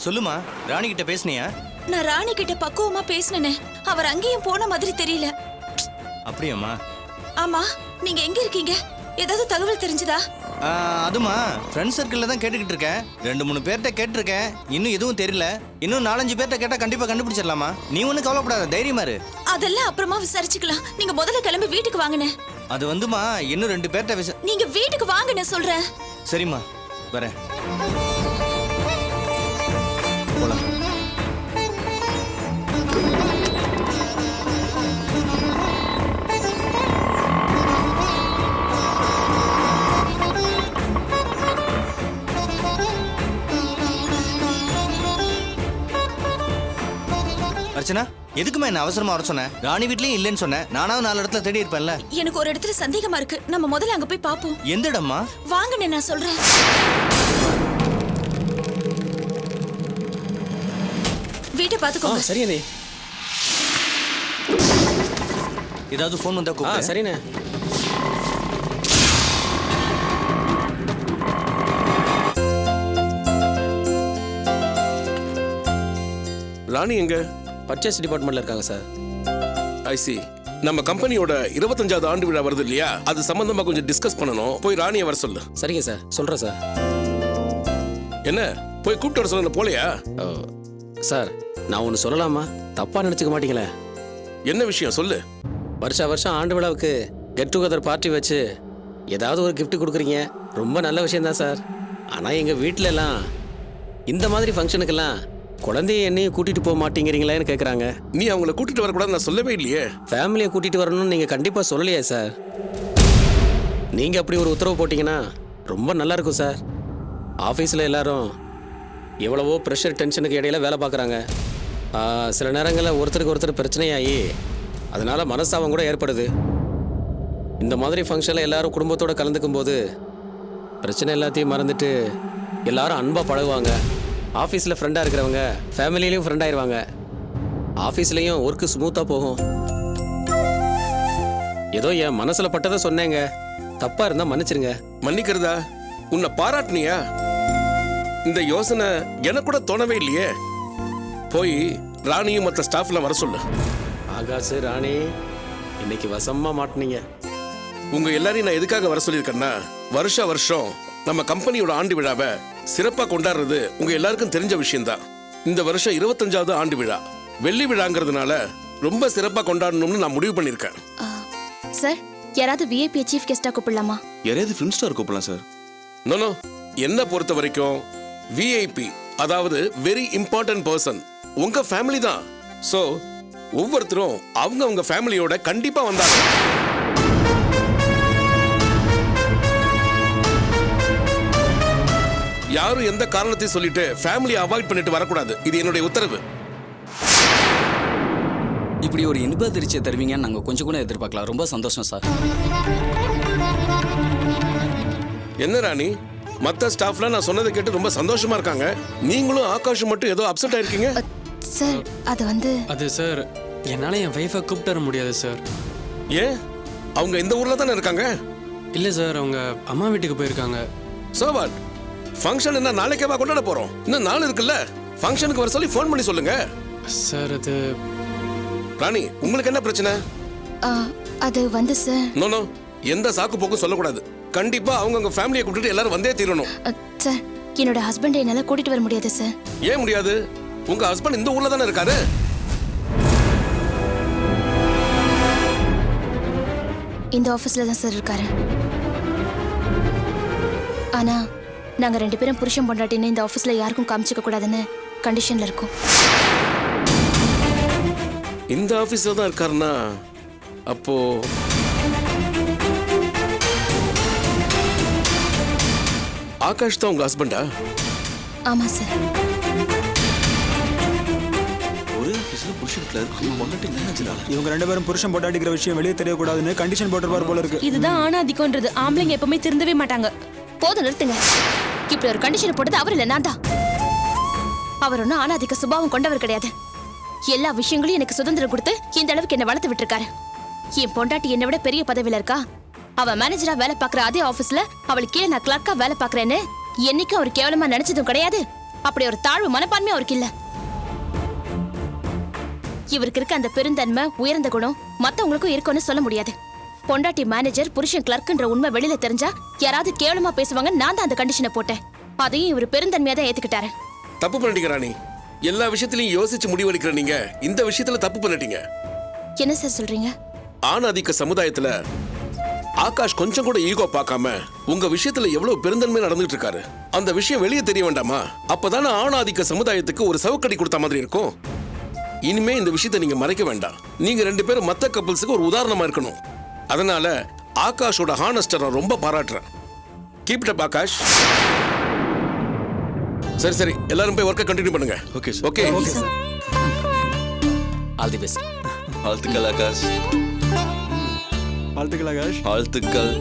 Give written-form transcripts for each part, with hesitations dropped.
சொல்லுமா, ராணி கிட்ட பேசுனியா? நான் ராணி கிட்ட பக்குவமா பேசினேனே, அவர் அங்கேயும் போன மாதிரி தெரியல. அப்படியாம்மா? ஆமா, நீங்க எங்க இருக்கீங்க? ஏதாவது தகவல் தெரிஞ்சதா? அதுமா ஃப்ரெண்ட் சர்க்கிள்ல தான் கேட்டுக்கிட்டு இருக்கேன். 2-3 பேர்கிட்ட கேட்டிருக்கேன், இன்னும் எதுவும் தெரியல. இன்னும் 4-5 பேர்கிட்ட கேட்டா கண்டிப்பா கண்டுபிடிச்சிடலாமா. நீ ஒன்றும் கவலைப்படாத, தைரியமா இரு. அதெல்லாம் அப்புறமா விசாரிச்சுக்கலாம். நீங்க முதல்ல கிளம்பி வீட்டுக்கு வாங்கண்ணே. அது வந்துமா, இன்னும் 2 பேர்கிட்ட நீங்க வீட்டுக்கு வாங்கண்ணே சொல்றேன். சரிம்மா, வரேன். போலாம். அர்ச்சனா, எதுக்குமா என்ன அவசரமா வர சொன்ன? ராணி வீட்லயும் இல்லைன்னு சொன்னேன். நானாவது 4 இடத்துல தேடி இருப்பேன்ல. எனக்கு ஒரு இடத்துல சந்தேகமா இருக்கு. நம்ம முதல்ல அங்க போய் பாப்போம். எந்த இடம்மா? வாங்கண்ணே, நான் சொல்றேன். வீட்டை பாத்துக்கோங்க. சரிண்ணே. ஏதாவது ஃபோன் வந்தா கூப்பிடு. சரிண்ணே. ராணி எங்க? பர்ச்சேஸ் டிபார்ட்மெண்ட்ல இருக்காங்க சார். ஐ சி. நம்ம கம்பெனியோட 25வது ஆண்டு விழா வருது இல்லையா, அது சம்பந்தமா கொஞ்சம் டிஸ்கஸ் பண்ணணும். போய் ராணியை வர சொல்லு. சரிங்க சார், சொல்றேன் சார். என்ன போய் கூப்பிட்டு வர சொல்ல, போலையா? சார், நான் ஒன்று சொல்லலாமா? தப்பா நினைச்சுக்க மாட்டீங்களே? என்ன விஷயம் சொல்லு. வருஷம் ஆண்டு விழாவுக்கு கெட் டுகெதர் பார்ட்டி வச்சு ஏதாவது ஒரு கிஃப்ட் கொடுக்குறீங்க, ரொம்ப நல்ல விஷயம் தான் சார். ஆனால் எங்கள் வீட்டில எல்லாம் இந்த மாதிரி ஃபங்க்ஷனுக்கெல்லாம் குழந்தைய என்னையும் கூட்டிட்டு போக மாட்டேங்கிறீங்களேன்னு கேட்குறாங்க. நீ அவங்கள கூட்டிட்டு வரக்கூடாது நான் சொல்லவே இல்லையே. ஃபேமிலியை கூட்டிட்டு வரணும்னு நீங்கள் கண்டிப்பாக சொல்லலையே சார். நீங்கள் அப்படி ஒரு உத்தரவு போட்டிங்கன்னா ரொம்ப நல்லா இருக்கும் சார். ஆஃபீஸில் எல்லாரும் எவ்வளவோ ப்ரெஷர் டென்ஷனுக்கு இடையில வேலை பார்க்குறாங்க. சில நேரங்களில் ஒருத்தருக்கு ஒருத்தர் பிரச்சனையாகி அதனால் மனஸ்தாபம் கூட ஏற்படுது. இந்த மாதிரி ஃபங்க்ஷனில் எல்லாரும் குடும்பத்தோடு கலந்துக்கும் போது பிரச்சனை எல்லாத்தையும் மறந்துட்டு எல்லாரும் அன்பாக பழகுவாங்க. ஆஃபீஸில் ஃப்ரெண்டாக இருக்கிறவங்க ஃபேமிலியிலையும் ஃப்ரெண்ட் ஆயிடுவாங்க. ஆஃபீஸ்லேயும் ஒர்க்கு ஸ்மூத்தாக போகும். ஏதோ என் மனசில் பட்டதை சொன்னேங்க, தப்பாக இருந்தால் மன்னிச்சிருங்க. மன்னிக்கிறதா? உன்னை பாராட்டினியா? இந்த யோசனை எனக்கு கூட தோணவே இல்லையே. போய் ராணியும் மற்ற ஸ்டாஃப்லாம் வர சொல்லு. ஆகாஷ், ராணி, இன்னைக்கு வசமா மாட்டினீங்க. உங்க எல்லாரையும் நான் எதுக்காக வர சொல்லியிருக்கேன்னா, வருஷம் நம்ம கம்பெனியோட ஆண்டு விழாவை சிறப்பாக கொண்டாடுறது உங்க எல்லாருக்கும் தெரிஞ்ச விஷயம்தான். இந்த வருஷம் 25வது ஆண்டு விழா வெள்ளி விழாங்கிறதுனால ரொம்ப சிறப்பாக கொண்டாடணும்னு நான் முடிவு பண்ணியிருக்கேன். சார், யாராவது விஐபி சீஃப் கெஸ்டா கூப்பிடலாமா? யாராவது ஃபிலிம் ஸ்டார் கூப்பிடலாம் சார். நோ, என்ன பொறுத்த வரைக்கும் விஐபி, அதாவது வெரி இம்பார்ட்டன்ட் பர்சன், உங்க ஃபேமிலி தான். ஸோ ஒவ்வொருத்தரும் அவங்க ஃபேமிலியோட கண்டிப்பா வந்தாங்க. யாரும் எந்த காரணத்தையும் சொல்லிட்டு ஃபேமிலியை அவாய்ட் பண்ணிட்டு வரக்கூடாது. இது என்னுடைய உத்தரவு. இப்படி ஒரு இன்ப அதிர்ச்சியை தருவீங்கன்னு நாங்கள் கொஞ்சம் கூட எதிர்பார்க்கலாம். ரொம்ப சந்தோஷம் சார். என்ன ராணி, மற்ற ஸ்டாஃப்லாம் நான் சொன்னதை கேட்டு ரொம்ப சந்தோஷமா இருக்காங்க. நீங்களும் ஆகாஷும் மட்டும் ஏதோ அப்செட் ஆயிருக்கீங்க. சார், அது சார், என்னால் என் வைஃபை கூப்பிட்டு வர முடியாது சார். ஏன்? அவங்க இந்த ஊர்ல தானே இருக்காங்க. இல்லை சார், அவங்க அம்மா வீட்டுக்கு போயிருக்காங்க. So what? ஃபங்க்ஷன் என்ன நாளைக்கேவா கொண்டாட போறோம்? இன்னும் நாள் இருக்குல்ல. ஃபங்க்ஷனுக்கு வர சொல்லி ஃபோன் பண்ணி சொல்லுங்க. சார், அது ராணி, உங்களுக்கு என்ன பிரச்சனை? அது சார், நோ, எந்த சாக்கு போக்கும் சொல்லக்கூடாது. கண்டிப்பா அவங்க ஃபேமிலியை கூட்டிட்டு எல்லாரும் வந்தே தீரணும். சார், என்னோட ஹஸ்பண்டை என்னால கூட்டிட்டு வர முடியாது சார். ஏன் முடியாது? உங்க ஹஸ்பண்ட் இந்த ஊர்ல தானே இருக்காரு. இந்த ஆபீஸ்ல தான் சார் இருக்காரு. ஆனா நாங்க 2 பேரும் புருஷன் பொண்டாட்டின்னு இந்த ஆபீஸ்ல யாருக்கும் காமிச்சிக்க கூடாதுன்னு கண்டிஷன்ல இருக்கோம். இந்த ஆபீஸ்ல தான் இருக்காருன்னா அப்போ ஆகாஷ் தான் உங்க ஹஸ்பண்டா? ஆமா சார். ஒரே ஆபீஸ்ல புருஷன் கிளர்க் பொண்டாட்டி மேனேஜர். இவங்க 2 பேரும் புருஷன் பொண்டாட்டிக்கிற விஷயம் வெளியே தெரியக்கூடாதுன்னு கண்டிஷன் போட்டுருப்பார் போல இருக்கு. இதுதான் ஆணாதிக்கம்ன்றது. ஆம்பளைங்க எப்பவுமே திருந்தவே மாட்டாங்க. போதும், நிறுத்துங்க. இப்படி ஒரு கண்டிஷன் போட்டது அவர் இல்ல, நான் தான். அவர் ஒன்னும் ஆணாதிக்க சுபாவம் கொண்டவர் கிடையாது. எல்லா விஷயங்களையும் எனக்கு சுதந்திரம் கொடுத்து இந்த அளவுக்கு என்ன வளர்த்து விட்டுருக்காரு. என் பொண்டாட்டி என்னை விட பெரிய பதவியில இருக்கா. அவ மேனேஜரா வேலை பாக்குற அதே ஆபீஸ்ல அவளுக்கு கீழே நான் கிளர்க்கா வேலை பாக்குறேன்னு என்னைக்கும் அவர் கேவலமா நினைச்சதும் கிடையாது. அப்படி ஒரு தாழ்வு மனப்பான்மை அவருக்கு இல்ல. இவருக்கு இருக்க அந்த பெருந்தன்மை உயர்ந்த குணம் மத்தவங்களுக்கும் இருக்கும்னு சொல்ல முடியாது. பொண்டாட்டி மேனேஜர் புருஷன் கிளர்க்ன்ற உண்மை வெளியில தெரிஞ்சா யாராவது கேவலமா பேசுவாங்க. நான் தான் அந்த கண்டிஷனை போட்டேன். அதையும் இவர் பெருந்தன்மையா தான் ஏத்துக்கிட்டாரு. தப்பு பண்ணிட்டீங்க ராணி. எல்லா விஷயத்திலையும் யோசிச்சு முடிவெடுக்கிற நீங்க இந்த விஷயத்துல தப்பு பண்ணிட்டீங்க. என்ன சார் சொல்றீங்க? ஆண் ஆதிக்க சமுதாயத்துல ஆகாஷ் கொஞ்சம் கூட ஈகோ பார்க்காம உங்க விஷயத்துல எவ்வளவு பெருந்தன்மை நடந்துட்டு இருக்காரு. அந்த விஷயம் வெளியே தெரிய வேண்டாமா? அப்பதானே ஆண் ஆதிக்க சமுதாயத்துக்கு ஒரு சவுக்கடி கொடுத்த மாதிரி இருக்கும். இனிமே இந்த விஷயத்தை நீங்க மறைக்க வேண்டாம். நீங்க 2 பேரும் மத்த கப்பிள்ஸுக்கு ஒரு உதாரணமா இருக்கணும். அதனால ஆகாஷோட ஹானஸ்டை நான் ரொம்ப பாராட்டுறேன். Keep it up Akash. சரி சரி, எல்லாரும் போய் ஒர்க்கை கண்டினியூ பண்ணுங்க. Okay sir. Okay. All the best. வாழ்த்துக்கள் ஆகாஷ். வாழ்த்துக்கள் ஆகாஷ். வாழ்த்துக்கள்.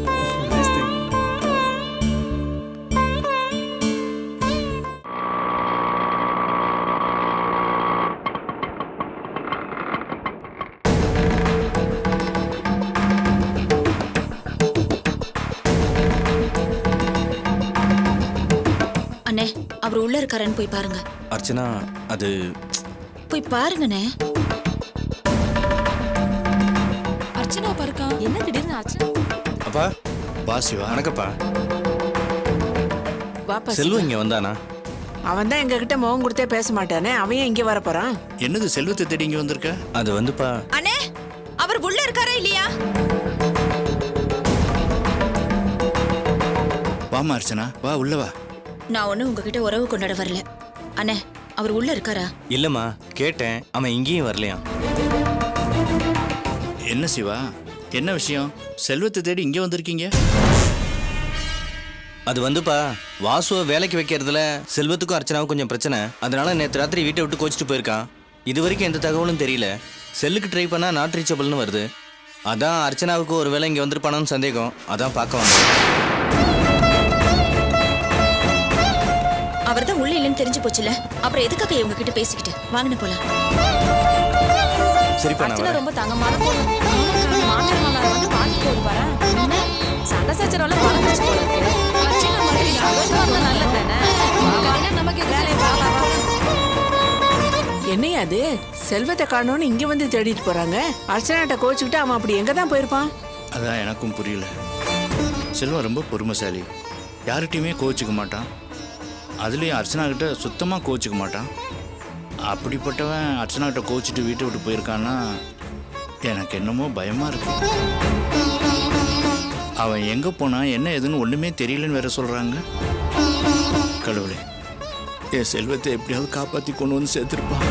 அண்ணே, அவர் உள்ள இருக்காருன்னு போய் பாருங்க. அர்ச்சனா, அது போய் பாருங்கண்ணே. அர்ச்சனா பாருக்கா. என்ன திடீர்னு அர்ச்சனா? அப்பா வா சிவா. வணக்கப்பா. வாப்பா. செல்வம் இங்க வந்தானா? அவன் தான் எங்ககிட்ட முகம் கொடுத்தே பேச மாட்டானே. அவன் ஏன் இங்க வர போறான்? என்னது செல்வத்தை தேடி இங்க வந்திருக்க? அது வந்துப்பா. அண்ணே, அவர் உள்ள இருக்காரா இல்லையா? வாமா அர்ச்சனா, வா உள்ள வா. நான் ஒன்னும் உங்ககிட்ட உறவு கொண்டாட வரல. அண்ணே, அவர் உள்ள இருக்காரா? இல்லம்மா, கேட்டேன். அவன் இங்கேயும் வரலையா? என்ன சிவா, என்ன விஷயம்? செல்வத்தை தேடி இங்கே வந்திருக்கீங்க? அது வந்துப்பா, வாசுவை வேலைக்கு வைக்கிறதுல செல்வத்துக்கும் அர்ச்சனாவுக்கும் கொஞ்சம் பிரச்சனை. அதனால நேற்று ராத்திரி வீட்டை விட்டு கோச்சிட்டு போயிருக்கான். இது வரைக்கும் எந்த தகவலும் தெரியல. செல்லுக்கு ட்ரை பண்ணா நாட் ரீச்சபிள்னு வருது. அதான் அர்ச்சனாவுக்கு ஒரு வேளை இங்கே வந்திருப்பானு சந்தேகம். அதான் பார்க்க வந்தேன். அவர் தான் உள்ள இல்லைன்னு தெரிஞ்சு போச்சுல, அப்புறம் எதுக்காக இவங்க கிட்ட பேசிக்கிட்டு? வாங்கின போலாம். சரிப்பா, நான் வரேன். ரொம்ப தங்கமான பொண்ணு. மாமனார் மாமனார் வந்து பார்த்துட்டு வருவாரா? என்ன சண்டை சச்சரவெல்லாம் பறந்துச்சு போல இருக்கு. அர்ச்சனா மனைவி சந்தோஷமா இருந்தா நல்லதானே? நமக்கு வேலை பார்க்கலாம். என்னையா அது? செல்வத்தை காணோன்னு இங்க வந்து தேடிட்டு போறாங்க. அர்ச்சனாட்ட கோச்சுக்கிட்டு அவன் அப்படி எங்க தான் போயிருப்பான்? அதான் எனக்கும் புரியல. செல்வம் ரொம்ப பொறுமைசாலி, யார்கிட்டையுமே கோச்சிக்க மாட்டான். அதுலேயும் அர்ச்சனா கிட்ட சுத்தமாக கோச்சிக்க மாட்டான். அப்படிப்பட்டவன் அர்ச்சனா கிட்ட கோச்சிட்டு வீட்டை விட்டு போயிருக்கான்னா எனக்கு என்னமோ பயமாக இருக்கு. அவன் எங்கே போனான், என்ன ஏதுன்னு ஒன்றுமே தெரியலன்னு வேற சொல்கிறாங்க. கடவுளே, என் செல்வத்தை எப்படியாவது காப்பாற்றி கொண்டு வந்து சேர்த்துருப்பான்.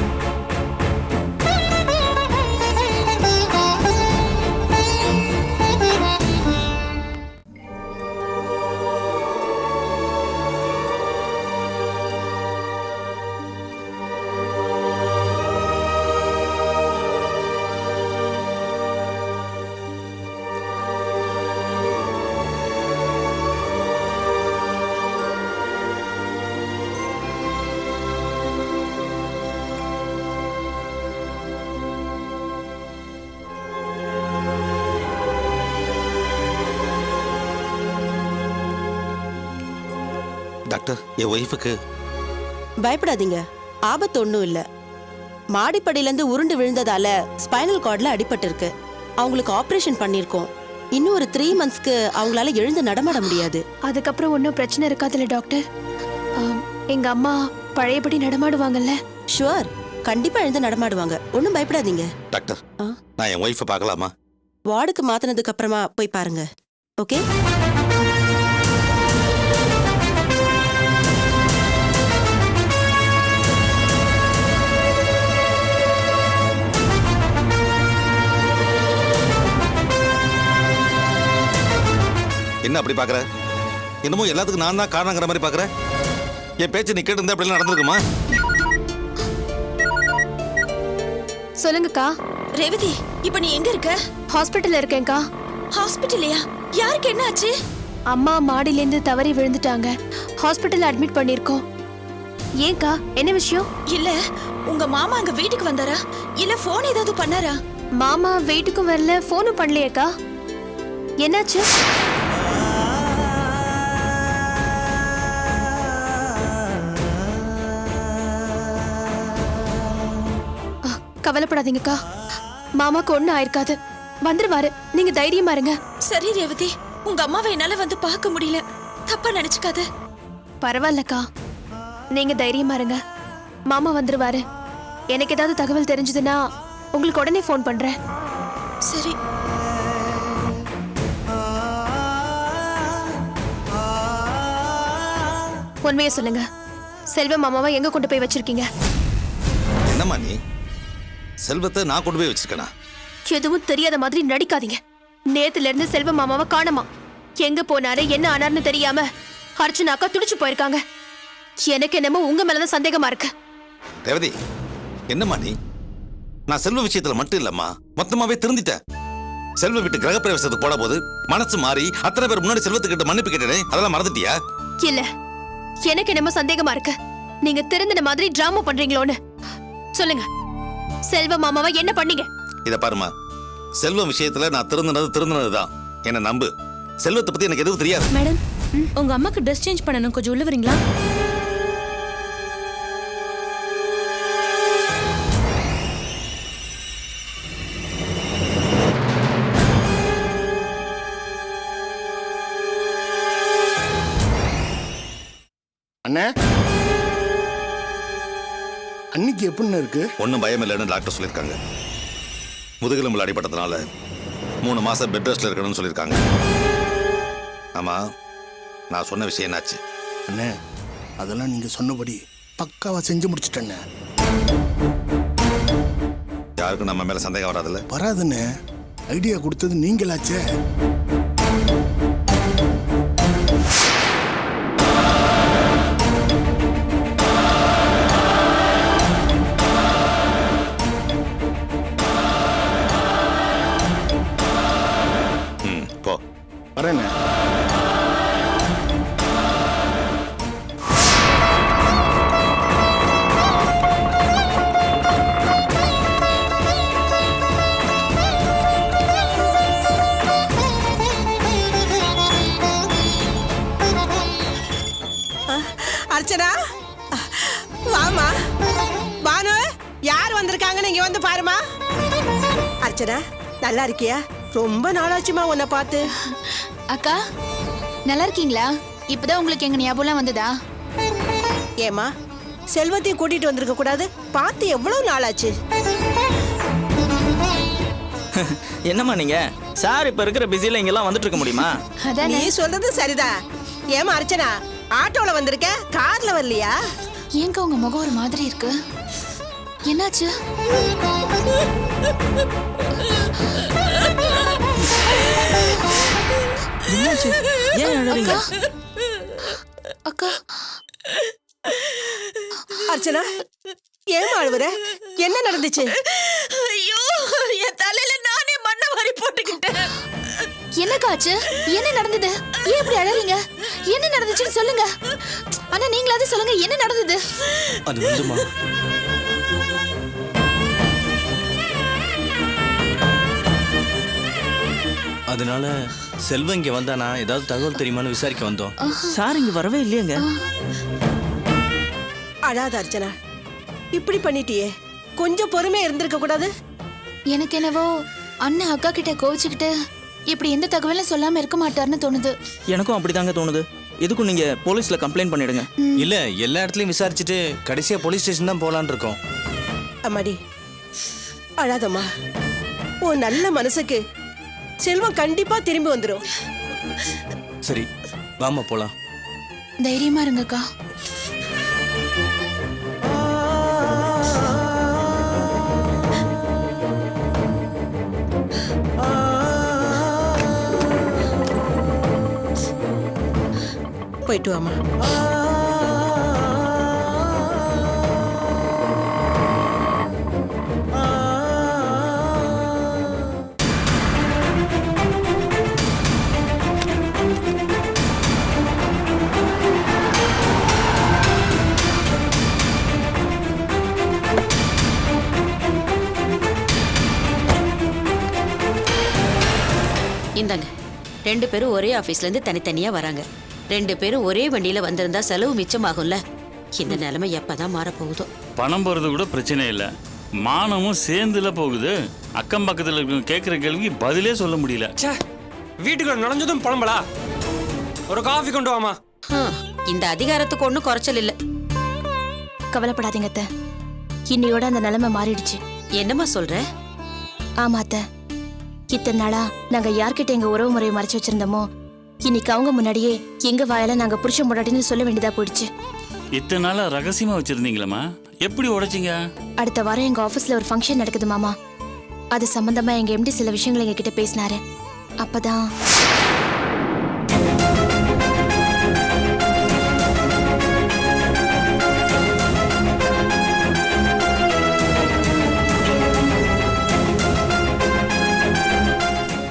டாக்டர், என் ஒய்ஃபுக்கு பயப்படாதீங்க, ஆபத்து ஒன்றும் இல்லை. மாடிப்படியிலேருந்து உருண்டு விழுந்ததால ஸ்பைனல் கார்டில் அடிபட்டு இருக்கு. அவங்களுக்கு ஆப்ரேஷன் பண்ணியிருக்கோம். இன்னும் ஒரு 3 monthsக்கு அவங்களால எழுந்து நடமாட முடியாது. அதுக்கப்புறம் ஒன்றும் பிரச்சனை இருக்காதுல்ல டாக்டர்? எங்க அம்மா பழையபடி நடமாடுவாங்கல்ல? ஷுவர், கண்டிப்பா எழுந்து நடமாடுவாங்க. ஒன்றும் பயப்படாதீங்க. டாக்டர், நான் என் ஒய்ஃபை பார்க்கலாமா? வார்டுக்கு மாத்தினதுக்கு அப்புறமா போய் பாருங்க. ஓகே? என்ன அப்படி பார்க்குற? என்னமோ எல்லாத்துக்கும் நான் தான் காரணங்கிற மாதிரி பார்க்குற. என் பேச்சு நீ கேட்டு இருந்தா அப்படிலாம் நடந்திருக்குமா? சொல்லுங்கக்கா. ரேவதி, இப்ப நீ எங்க இருக்க? ஹாஸ்பிட்டல்ல இருக்கேன்க்கா. ஹாஸ்பிட்டல்லையா? யாருக்கு என்ன ஆச்சு? அம்மா மாடியிலேருந்து தவறி விழுந்துட்டாங்க. ஹாஸ்பிட்டல்ல அட்மிட் பண்ணிருக்கோம். ஏன்க்கா, என்ன விஷயம்? இல்ல, உங்க மாமா அங்க வீட்டுக்கு வந்தாரா இல்ல போன் ஏதாவது பண்ணாரா? மாமா வீட்டுக்கும் வரல, போனும் பண்ணலையேக்கா. என்னாச்சு? கவலைப்படாதீங்கக்கா, மாமாக்கு ஒண்ணும் ஆயிருக்காது, வந்துருவாரு. நீங்க தைரியமா இருங்க. சரி ரேவதி, உங்க அம்மாவை என்னால வந்து பார்க்க முடியல, தப்பா நினைச்சுக்காத. பரவாயில்லக்கா, நீங்க தைரியமா இருங்க. மாமா வந்துருவாரு. எனக்கு ஏதாவது தகவல் தெரிஞ்சதுன்னா உங்களுக்கு உடனே ஃபோன் பண்றேன். சரி. உண்மையை சொல்லுங்க, செல்வ மாமாவை எங்க கொண்டு போய் வச்சிருக்கீங்க? என்னம்மா நீ? செல்வத்தை நான் கொண்டு போய் வச்சிருக்கேனா? எதுவும் தெரியாத மாதிரி நடிக்காதீங்க. நேத்துல இருந்து செல்வ மாமாவை காணோமா. எங்க போனாரு, என்ன ஆனார்னு தெரியாம அர்ச்சனா அக்கா துடிச்சு போயிருக்காங்க. எனக்கு என்னமோ உங்க மேலதான் சந்தேகமா இருக்கு. ரேவதி, என்னம்மா நீ? நான் செல்வ விஷயத்துல மட்டும் இல்லம்மா, மொத்தமாவே திருந்திட்டேன். செல்வ வீட்டு கிரகப்பிரவேசத்துக்கு போட போது மனசு மாறி அத்தனை பேர் முன்னாடி செல்வத்துக்கிட்ட மன்னிப்பு கேட்டேனே, அதெல்லாம் மறந்துட்டியா? இல்ல, எனக்கு என்னமோ சந்தேகமா இருக்கு. நீங்க திருந்தின மாதிரி டிராமா பண்றீங்களோன்னு. சொல்லுங்க, செல்வ மாமாவை என்ன பண்ணீங்க? இத பாருமா, செல்வம் விஷயத்துல நான் திருந்தினதுதான். என்ன நம்பு. செல்வத்தை பத்தி எனக்கு எதுவும் தெரியாது. மேடம், உங்க அம்மாக்கு ட்ரெஸ் சேஞ்ச் பண்ணணும், கொஞ்சம் உள்ள வரீங்களா? அண்ணே, அன்னைக்கு எப்படின்னு இருக்கு? ஒன்றும் பயம் இல்லைன்னு டாக்டர் சொல்லியிருக்காங்க. முதுகெலும்புல அடிபட்டதுனால 3 மாசம் பெட் ரெஸ்ட்ல இருக்கணும்னு சொல்லியிருக்காங்க. ஆமா, நான் சொன்ன விஷயம் என்னாச்சு? அண்ணே, அதெல்லாம் நீங்க சொன்னபடி பக்காவா செஞ்சு முடிச்சிட்டேண்ணே. யாருக்கும் நம்ம மேல சந்தேகம் வராதுல்ல? வராதுன்னு ஐடியா கொடுத்தது நீங்களாச்சே. போ. வரேண்ணே. அர்ச்சனா, வாமா. பானு, யார் வந்திருக்காங்கன்னு இங்க வந்து பாருமா. அர்ச்சனா, நல்லா இருக்கியா? ரொம்ப நாளாச்சுமா உன்னை பார்த்து. அக்கா, நல்லா இருக்கீங்களா? இப்பதான் உங்களுக்கு எங்க ஞாபகம் வந்ததா? ஏமா, செல்வத்தையும் கூட்டிட்டு வந்திருக்க கூடாது? பார்த்து எவ்வளவு நாளாச்சு. என்னம்மா நீங்க? சார் இப்ப இருக்கிற பிஸியில இங்கெல்லாம் வந்துட்டு இருக்க முடியுமா? நீ சொல்றது சரிதான். ஏமா அர்ச்சனா, ஆட்டோல வந்திருக்க, கார்ல வரலையா? ஏங்க உங்க முகம் ஒரு மாதிரி இருக்கு, என்னாச்சு? என்னாச்சு? ஏன் அழறீங்க? அக்கா. அர்ச்சனா, ஏமா அழுவுற? என்ன நடந்துச்சு? ஐயோ, என் தலையில நானே மண்ணை வாரி போட்டுக்கிட்டேன். என்னக்காச்சு? என்ன நடந்தது? ஏன் இப்படி அழறீங்க? என்ன நடந்துச்சுன்னு சொல்லுங்க. ஆனா நீங்களாவது சொல்லுங்க, என்ன நடந்தது? அது வந்துமா, அதனால செல்வம் இங்க வந்தானா ஏதாவது தகவல் தெரியுமான்னு விசாரிக்க வந்தோம். சார் இங்க வரவே இல்லையங்க. அழாத அர்ச்சனா, இப்படி பண்ணிட்டியே, கொஞ்சம் பொறுமையா இருந்திருக்க கூடாது? எனக்கு என்னவோ அண்ணன் அக்கா கிட்ட கோவிச்சுக்கிட்டு இப்படி எந்த தகவலும் சொல்லாம இருக்க மாட்டாருன்னு தோணுது. எனக்கும் அப்படிதாங்க தோணுது. எதுக்கும் நீங்க போலீஸ்ல கம்ப்ளைண்ட் பண்ணிடுங்க. இல்ல, எல்லா இடத்துலயும் விசாரிச்சுட்டு கடைசியா போலீஸ் ஸ்டேஷன் தான் போலான்னு இருக்கோம். அம்மாடி, அழாதம்மா. உன் நல்ல மனசுக்கு செல்வம் கண்டிப்பா திரும்பி வந்துடும். சரி, வாமா போலாம். தைரியமா இருங்கக்கா. போயிட்டு வாமா. இந்தாங்க, 2 பேரும் ஒரே ஆபீஸ்ல இருந்து தனித்தனியா வராங்க. 2 பேரும் ஒரே வண்டியில வந்திருந்தா செலவு மிச்சமாகும்ல. இந்த நிலைமை எப்பதான் மாறப்போகுதோ. பணம் போறது கூட பிரச்சனை இல்லை, மானமும் சேர்ந்துல போகுது. அக்கம் பக்கத்தில் இருக்க கேட்குற கேள்விக்கு பதிலே சொல்ல முடியல. வீட்டுக்குள்ள நுழைஞ்சதும் புலம்பலா? ஒரு காஃபி கொண்டு வாமா. இந்த அதிகாரத்துக்கு ஒன்றும் குறைச்சல் இல்லை. கவலைப்படாதீங்க அத்தை, இன்னையோட அந்த நிலைமை மாறிடுச்சு. என்னம்மா சொல்ற? ஆமா அத்தை, இத்தனை நாளா நாங்க யார்கிட்ட எங்க உறவு முறையை மறைச்சு வச்சிருந்தோமோ இன்னைக்கு அவங்க முன்னாடியே எங்க வாயால நாங்க புருஷ முன்னாடின்னு சொல்ல வேண்டியதா போயிடுச்சு. இத்தனை நாளா ரகசியமா வச்சிருந்தீங்களா? எப்படி உடைச்சிங்க? அடுத்த வாரம் எங்க ஆபீஸ்ல ஒரு ஃபங்க்ஷன் நடக்குது மாமா. அது சம்பந்தமா எங்க எம்டி சில விஷயங்களை எங்க கிட்ட பேசினாரு. அப்பதான்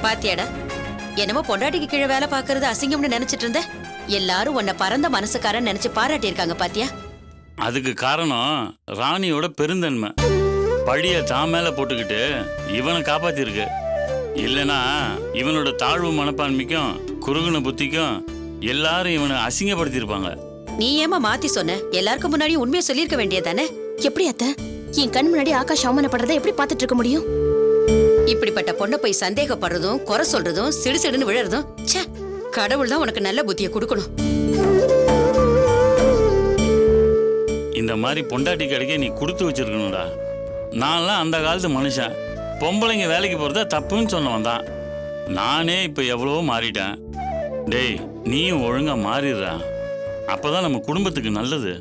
பாத்தியாடா, என்னமோ பொண்டாட்டிக்கு கீழே வேலை பார்க்கறது அசிங்கம்னு நினைச்சிட்டு இருந்த. எல்லாரும் உன்னை பரந்த மனசுக்காரன் நினைச்சு பாராட்டி இருக்காங்க பாத்தியா? அதுக்கு காரணம் ராணியோட பெருந்தன்மை. பழிய தான் மேல போட்டுக்கிட்டு இவனை காப்பாத்திருக்கு. இல்லனா இவனோட தாழ்வு மனப்பான்மைக்கும் குறுகுன புத்திக்கும் எல்லாரும் இவனை அசிங்கப்படுத்திருப்பாங்க. நீ ஏமா மாத்தி சொன்ன? எல்லாருக்கும் முன்னாடி உண்மையை சொல்லியிருக்க வேண்டியதானே? எப்படி அத்தை, என் கண் முன்னாடி ஆகாஷ் அவமானப்படுறதை எப்படி பார்த்துட்டு இருக்க முடியும்? இப்படிப்பட்ட பொண்ணை போய் சந்தேகப்படுறதும் குறை சொல்றதும் சிடுசிடுன்னு விழறதும், ச்சே, கடவுள் தான் உனக்கு நல்ல புத்தியை கொடுக்கணும். இந்த மாதிரி பொண்டாட்டி கிடைக்க நீ கொடுத்து வச்சிருக்கணும்டா. நான்லாம் அந்த காலத்து மனுஷன். பொம்பளைங்க வேலைக்கு போறதா தப்புன்னு சொன்னவன் தான். நானே இப்போ எவ்வளவோ மாறிட்டேன். டேய், நீயும் ஒழுங்கா மாறிடுறா. அப்பதான் நம்ம குடும்பத்துக்கு நல்லது.